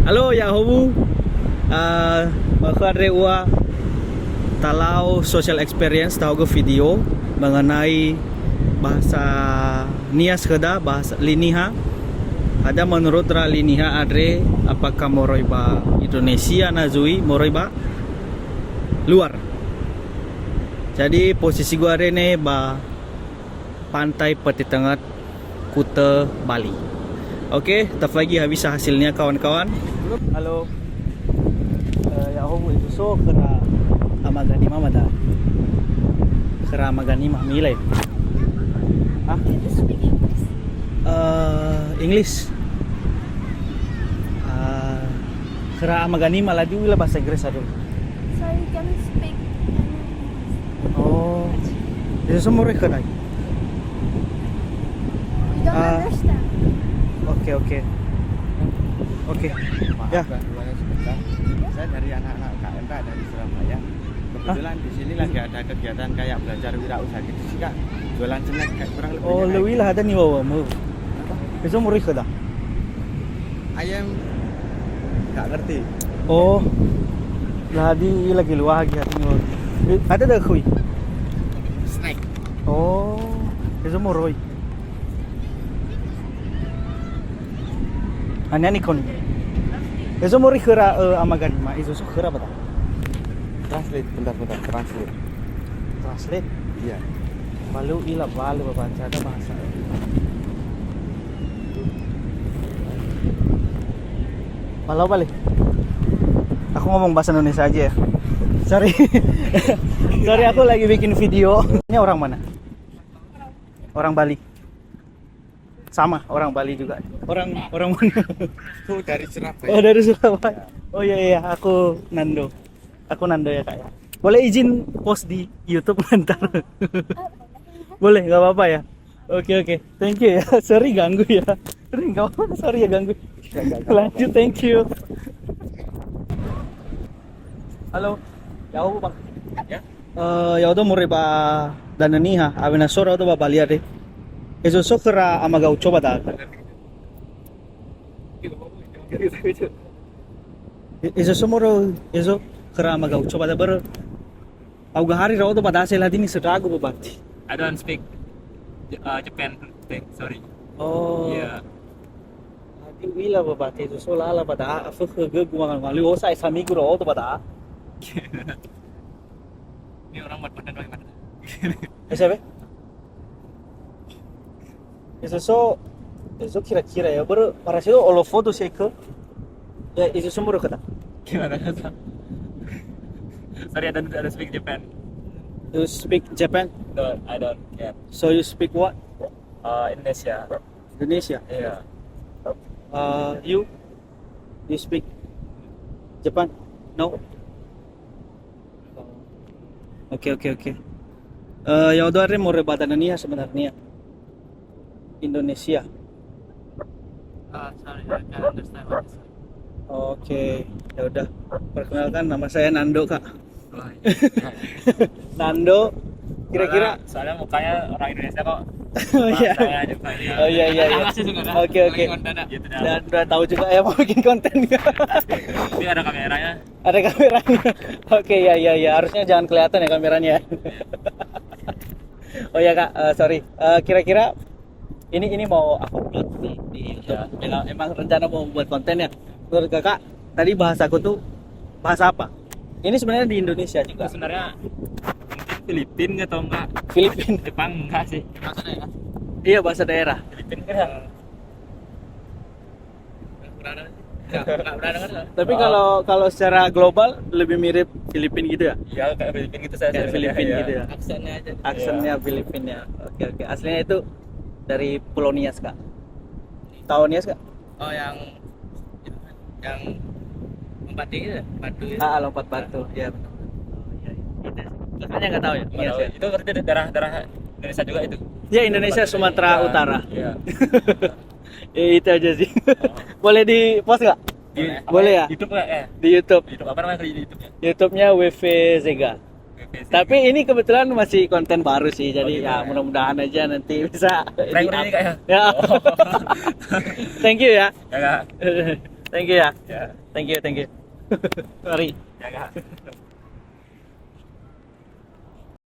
Halo ya hobu, makadre ua talau social experience tahu ke video mengenai bahasa Nias keda bahasa liniha. Ada menurut ra liniha adre apakah moroiba Indonesia nazui moroiba luar. Jadi posisi gua ada nih ba pantai Peti Tengah Kuta Bali. Oke, tetap lagi habis hasilnya kawan-kawan. Halo. Ya hobu itu so kera amagani mama dah. Kera amagani mah milai. Ah? English. Kera amagani mah lagi wila bahasa Inggris aduh. So you can speak Oh. Itu semua mereka dah. you don't understand. Oke. Ya. Maaf sebentar. Saya dari anak-anak KMK dari Surabaya. Kebetulan di sini lagi ada kegiatan kayak belajar wirausaha gitu sih Kak. Jualan snack kayak kurang lebih. Oh, lebih lah ada nih bawa mu. Itu mereka dah. Ayam nggak ngerti. Oh. Lah di lagi luar lagi hati ni. Ada dah kui. Snack. Oh. Itu moroi. Anya ni kon. Itu mori kera amagani ma. Itu so kera apa dah? Translate, bentar translate. Translate. Iya. Balu ila balu baca ada bahasa. Balau balik. Aku ngomong bahasa Indonesia aja ya. Sorry. Sorry aku lagi bikin video. Ini orang mana? Orang Bali. Sama orang Bali juga. Orang mana? Aku dari Surabaya. Oh dari Surabaya. Oh iya aku Nando. Aku Nando ya Kak ya. Boleh izin post di YouTube ntar. Boleh nggak apa-apa ya. Oke. Thank you ya. Sorry ganggu ya. Nggak apa-apa. Sorry ya ganggu. Lanjut thank you. Halo. Jauh bang. Ya. Ya udah mau riba dan ini ha. Abis nasor atau bapak lihat deh. Eso sokera amaga coba dah. Eso somoro eso kera amaga coba dah ber. Auga hari raw to pada hasil hati ni seragu bebakti. I don't speak Japan thing, sorry. Oh. Yeah. Hati wila bebakti itu so lala pada afuk ke guangan malu osai sami guru raw to pada. Ini orang buat bagaimana? Siapa? Eso kira-kira ya ber para sih olo foto sih ke. Ya itu semua kata. Gimana? Sorry, I don't speak Japan. You speak Japan? No, I don't care. So you speak what? Indonesia. Indonesia. Yeah. You speak Japan? No. Oke. Ya udah ada mau rebatan ini ya sebenarnya. Indonesia. Sorry, I can't understand what you say. Oke, ya udah. Perkenalkan nama saya Nando kak. Nando. Kira-kira. Soalnya mukanya orang Indonesia kok. Oh iya. Oh iya. Oke. Gitu dah. Dan udah tahu juga ya mau bikin konten. Ini ada kameranya. Ada kameranya. Oke ya. Harusnya jangan kelihatan ya kameranya. Oh ya kak, sorry. Kira-kira ini mau aku upload di YouTube. Emang rencana mau buat konten ya. Menurut kakak, tadi bahasaku tuh bahasa apa? Ini sebenarnya di Indonesia juga. Sebenarnya mungkin Filipin atau enggak? Filipin. Jepang enggak sih? Maksudnya ya? Iya bahasa daerah. Filipin kan? Enggak pernah dengar. Tapi kalau secara global lebih mirip Filipin gitu ya? Iya, kayak Filipin gitu saya. Kayak Filipin gitu ya. Aksennya aja. Aksennya Filipin ya. Oke. Aslinya itu dari Pulau Nias kak. Tahu Nias kak? Oh, yang lompat itu ya? Batu itu. Lompat batu. Iya benar. Gitu. Aslinya nggak tahu ya? Nias ya. Itu berarti daerah Indonesia juga itu. Ya Indonesia Sumatera Utara. Iya. Ya, itu aja sih. Boleh di post nggak? Boleh ya? YouTube nggak? Di YouTube. YouTube apa namanya di YouTube-nya? YouTube-nya WV Zega. Tapi ini kebetulan masih konten baru sih, jadi ya mudah-mudahan aja nanti bisa. Prank ini kak ya? Ya. Oh. Thank you ya. Ya kak. Thank you ya. Ya, Thank you. Mari. ya Kak.